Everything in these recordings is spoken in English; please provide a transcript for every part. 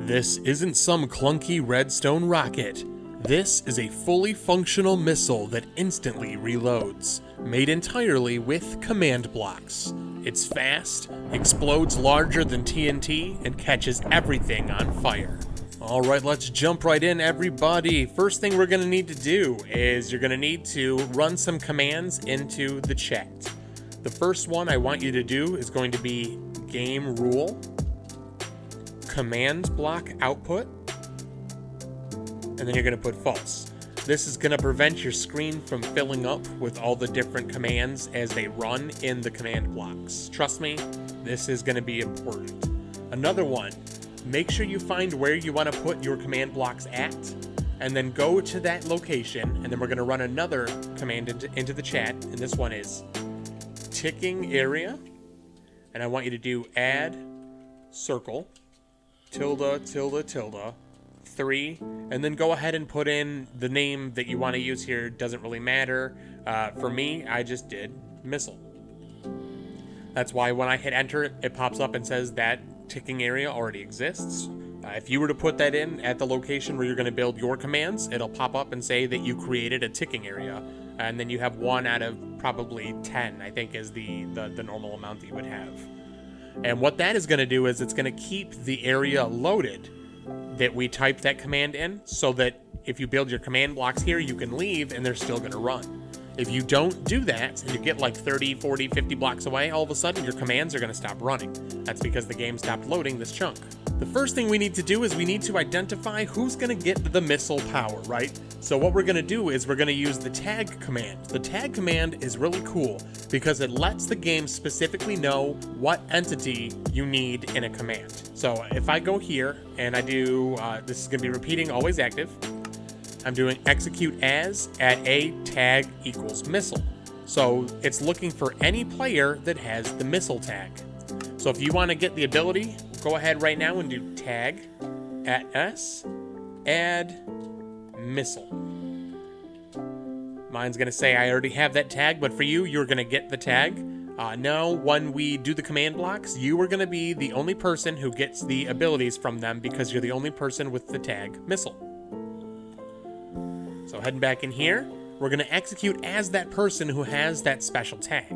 This isn't some clunky redstone rocket. This is a fully functional missile that instantly reloads, made entirely with command blocks. It's fast, explodes larger than TNT, and catches everything on fire. Alright, let's jump right in, everybody. First thing we're going to need to do is you're going to need to run some commands into the chat. The first one I want you to do is going to be game rule, command block output, and then you're going to put false. This is going to prevent your screen from filling up with all the different commands as they run in the command blocks. Trust me, this is going to be important. Another one, make sure you find where you want to put your command blocks at, and then go to that location, and then we're going to run another command into the chat, and this one is ticking area, and I want you to do add circle, tilde, tilde, tilde, 3, and then go ahead and put in the name that you want to use here. Doesn't really matter. For me, I just did missile. That's why when I hit enter, it pops up and says that ticking area already exists. If you were to put that in at the location where you're going to build your commands, it'll pop up and say that you created a ticking area, and then you have 1 out of probably 10, I think, is the normal amount that you would have. And what that is going to do is it's going to keep the area loaded that we typed that command in, so that if you build your command blocks here, you can leave and they're still going to run. If you don't do that, and you get like 30, 40, 50 blocks away, all of a sudden your commands are going to stop running. That's because the game stopped loading this chunk. The first thing we need to do is we need to identify who's going to get the missile power, right? So what we're going to do is we're going to use the tag command. The tag command is really cool because it lets the game specifically know what entity you need in a command. So if I go here and I do, this is going to be repeating always active. I'm doing execute as at a tag equals missile. So it's looking for any player that has the missile tag. So if you want to get the ability, go ahead right now and do tag at s add missile. Mine's going to say I already have that tag, but for you, you're going to get the tag. Now, when we do the command blocks, you are going to be the only person who gets the abilities from them because you're the only person with the tag missile. So heading back in here, we're going to execute as that person who has that special tag.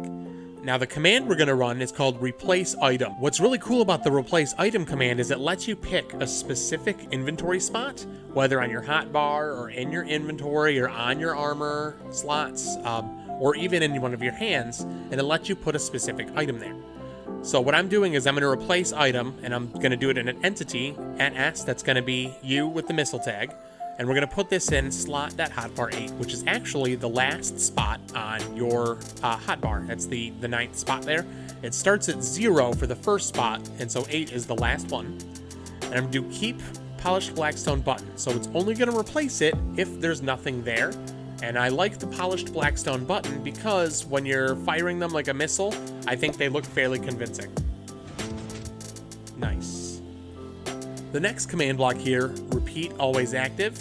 Now the command we're going to run is called Replaceitem. What's really cool about the Replaceitem command is it lets you pick a specific inventory spot, whether on your hotbar or in your inventory or on your armor slots, or even in one of your hands, and it lets you put a specific item there. So what I'm doing is I'm going to replace item, and I'm going to do it in an entity at S that's going to be you with the missile tag. And we're going to put this in slot.hotbar 8, which is actually the last spot on your hotbar. That's the 9th spot there. It starts at 0 for the first spot, and so 8 is the last one. And I'm going to do keep polished blackstone button. So it's only going to replace it if there's nothing there. And I like the polished blackstone button because when you're firing them like a missile, I think they look fairly convincing. Nice. The next command block here, repeat always active.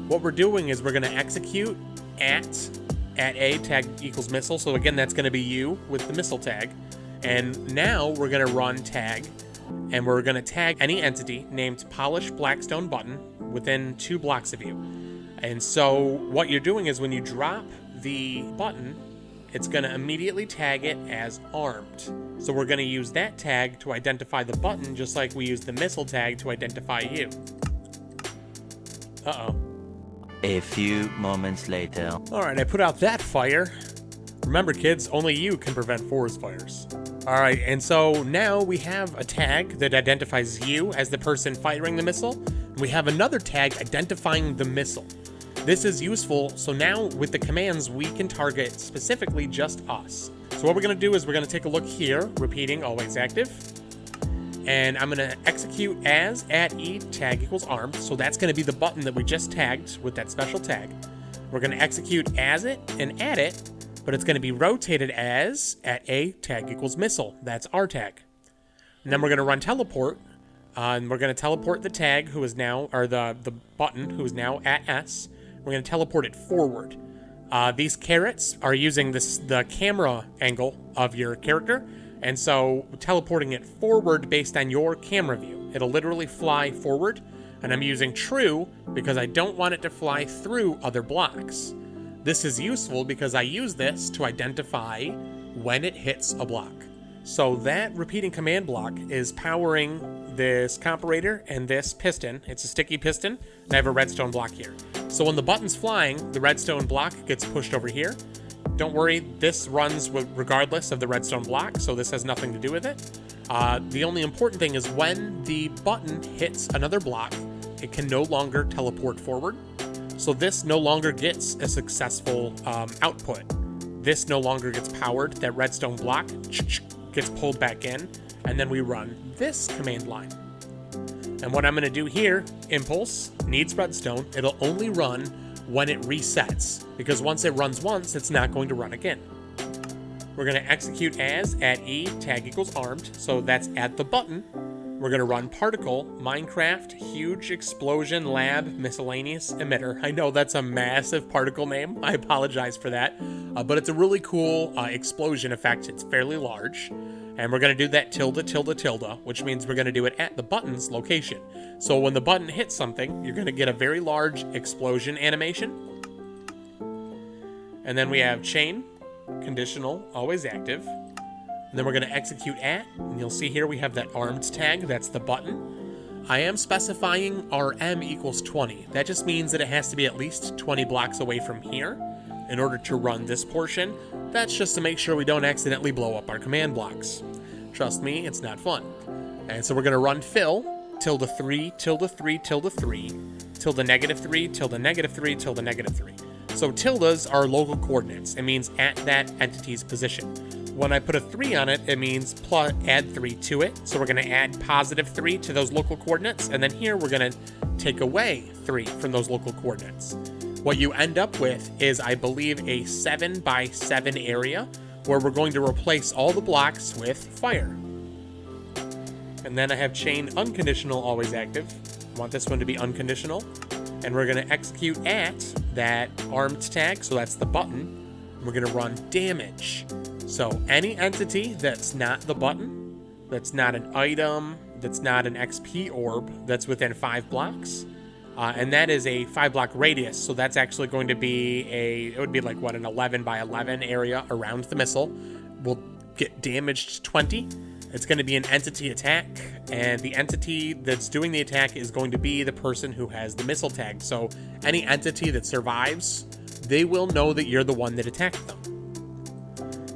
What we're doing is we're going to execute at a tag equals missile. So again, that's going to be you with the missile tag. And now we're going to run tag, and we're going to tag any entity named polish blackstone button within 2 blocks of you. And so what you're doing is when you drop the button, it's going to immediately tag it as armed. So we're going to use that tag to identify the button, just like we use the missile tag to identify you. Uh-oh. A few moments later. Alright, I put out that fire. Remember, kids, only you can prevent forest fires. Alright, and so now we have a tag that identifies you as the person firing the missile. And we have another tag identifying the missile. This is useful, so now with the commands, we can target specifically just us. So what we're going to do is we're going to take a look here, repeating always active. And I'm going to execute as at e tag equals armed. So that's going to be the button that we just tagged with that special tag. We're going to execute as it and add it, but it's going to be rotated as at a tag equals missile. That's our tag. And then we're going to run teleport, and we're going to teleport the tag who is now, or the button who is now at S. We're going to teleport it forward. These carrots are using the camera angle of your character, and so teleporting it forward based on your camera view. It'll literally fly forward, and I'm using true because I don't want it to fly through other blocks. This is useful because I use this to identify when it hits a block. So that repeating command block is powering this comparator and this piston. It's a sticky piston, and I have a redstone block here. So when the button's flying, the redstone block gets pushed over here. Don't worry, this runs regardless of the redstone block, so this has nothing to do with it. The only important thing is when the button hits another block, it can no longer teleport forward. So this no longer gets a successful output. This no longer gets powered. That redstone block gets pulled back in, and then we run this command line. And what I'm going to do here, impulse, needs redstone. It'll only run when it resets, because once it runs once, it's not going to run again. We're going to execute as at E, tag equals armed, so that's at the button. We're going to run particle, Minecraft, huge explosion lab, miscellaneous emitter. I know that's a massive particle name. I apologize for that. But it's a really cool explosion effect. It's fairly large. And we're going to do that tilde, tilde, tilde, which means we're going to do it at the button's location. So when the button hits something, you're going to get a very large explosion animation. And then we have chain, conditional, always active. And then we're going to execute at, and you'll see here we have that armed tag, that's the button. I am specifying RM equals 20. That just means that it has to be at least 20 blocks away from here in order to run this portion. That's just to make sure we don't accidentally blow up our command blocks. Trust me, it's not fun. And so we're going to run fill, tilde 3, tilde 3, tilde 3, tilde negative 3, tilde negative 3, tilde negative 3. So tildes are local coordinates. It means at that entity's position. When I put a 3 on it, it means add 3 to it. So we're going to add positive 3 to those local coordinates. And then here we're going to take away 3 from those local coordinates. What you end up with is, I believe, a 7 by 7 area where we're going to replace all the blocks with fire. And then I have chain unconditional always active. I want this one to be unconditional. And we're going to execute at that armed tag. So that's the button. We're going to run damage. So any entity that's not the button, that's not an item, that's not an XP orb, that's within 5 blocks, and that is a 5 block radius. So that's actually going to be it would be like what, an 11 by 11 area around the missile. Will get damaged 20. It's going to be an entity attack, and the entity that's doing the attack is going to be the person who has the missile tag. So any entity that survives, they will know that you're the one that attacked them.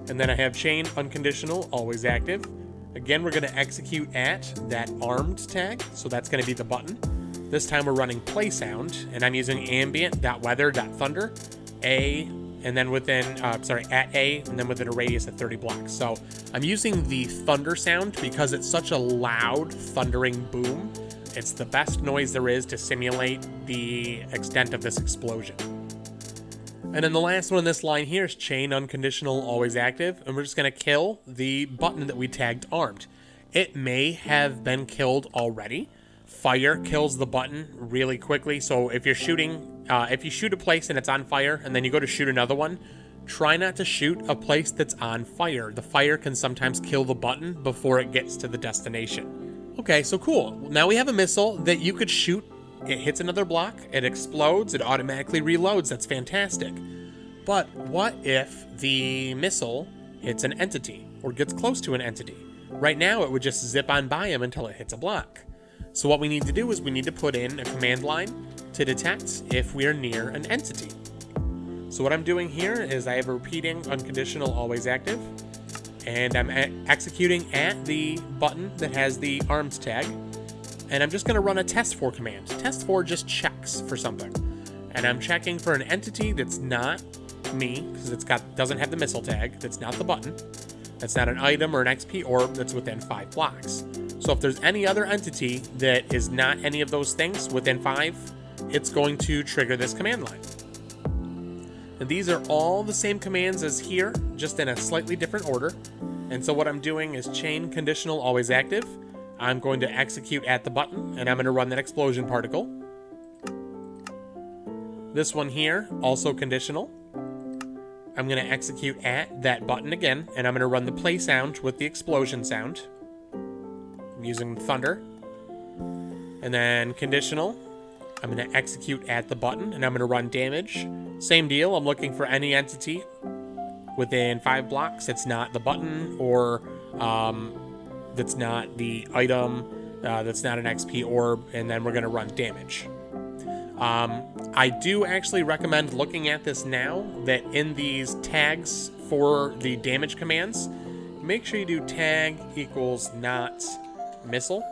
And then I have chain unconditional, always active. Again, we're going to execute at that armed tag. So that's going to be the button. This time we're running play sound, and I'm using ambient.weather.thunder, A, and then at A, and then within a radius of 30 blocks. So I'm using the thunder sound because it's such a loud thundering boom. It's the best noise there is to simulate the extent of this explosion. And then the last one in this line here is chain unconditional, always active, and we're just going to kill the button that we tagged armed. It may have been killed already. Fire kills the button really quickly, so if you're shooting, if you shoot a place and it's on fire, and then you go to shoot another one, try not to shoot a place that's on fire. The fire can sometimes kill the button before it gets to the destination. Okay, so cool. Now we have a missile that you could shoot. It hits another block, it explodes, it automatically reloads. That's fantastic. But what if the missile hits an entity or gets close to an entity? Right now, it would just zip on by him until it hits a block. So what we need to do is we need to put in a command line to detect if we are near an entity. So what I'm doing here is I have a repeating unconditional always active, and I'm executing at the button that has the armed tag. And I'm just going to run a test for command. Test for just checks for something. And I'm checking for an entity that's not me, because doesn't have the missile tag, that's not the button, that's not an item or an XP orb that's within 5 blocks. So if there's any other entity that is not any of those things within 5, it's going to trigger this command line. And these are all the same commands as here, just in a slightly different order. And so what I'm doing is chain conditional always active. I'm going to execute at the button, and I'm going to run that explosion particle. This one here, also conditional. I'm going to execute at that button again, and I'm going to run the play sound with the explosion sound. I'm using thunder. And then conditional, I'm going to execute at the button, and I'm going to run damage. Same deal, I'm looking for any entity within 5 blocks. It's not the button, or that's not the item, that's not an XP orb, and then we're going to run damage. I do actually recommend looking at this now, that in these tags for the damage commands, make sure you do tag equals not missile.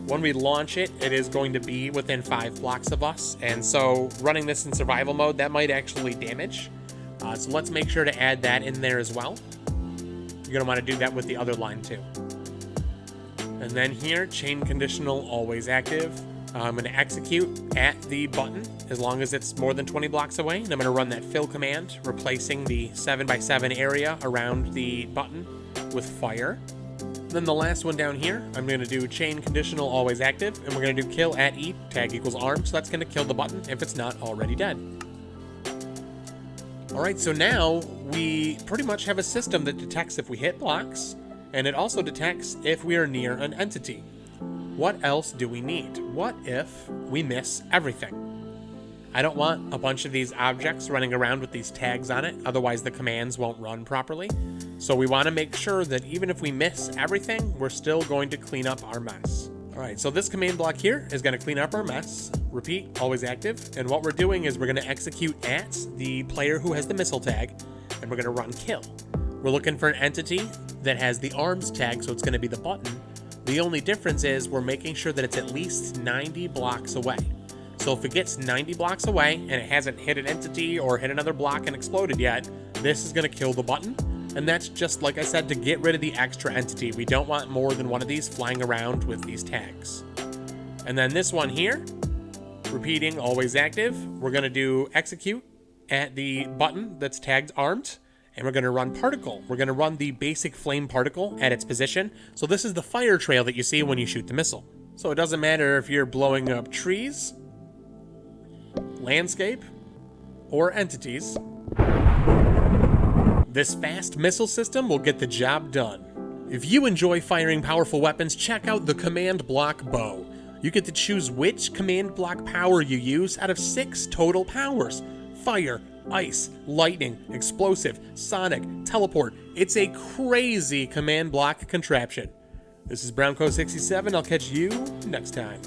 When we launch it, it is going to be within 5 blocks of us, and so running this in survival mode, that might actually damage. So let's make sure to add that in there as well. You're going to want to do that with the other line too. And then here, chain conditional always active. I'm going to execute at the button as long as it's more than 20 blocks away, and I'm going to run that fill command, replacing the 7x7 area around the button with fire. Then the last one down here, I'm going to do chain conditional always active, and we're going to do kill at E, tag equals arm, so that's going to kill the button if it's not already dead. Alright, so now we pretty much have a system that detects if we hit blocks, and it also detects if we are near an entity. What else do we need? What if we miss everything? I don't want a bunch of these objects running around with these tags on it, otherwise the commands won't run properly. So we want to make sure that even if we miss everything, we're still going to clean up our mess. Alright, so this command block here is going to clean up our mess. Repeat, always active. And what we're doing is we're going to execute at the player who has the missile tag, and we're going to run kill. We're looking for an entity that has the arms tag, so it's going to be the button. The only difference is we're making sure that it's at least 90 blocks away. So if it gets 90 blocks away and it hasn't hit an entity or hit another block and exploded yet, this is going to kill the button. And that's just, like I said, to get rid of the extra entity. We don't want more than one of these flying around with these tags. And then this one here, repeating, always active, we're going to do execute at the button that's tagged armed. And we're going to run particle. We're going to run the basic flame particle at its position. So this is the fire trail that you see when you shoot the missile. So it doesn't matter if you're blowing up trees, landscape, or entities. This fast missile system will get the job done. If you enjoy firing powerful weapons, check out the command block bow. You get to choose which command block power you use out of 6 total powers. Fire, ice, lightning, explosive, sonic, teleport. It's a crazy command block contraption. This is BrownCo67. I'll catch you next time.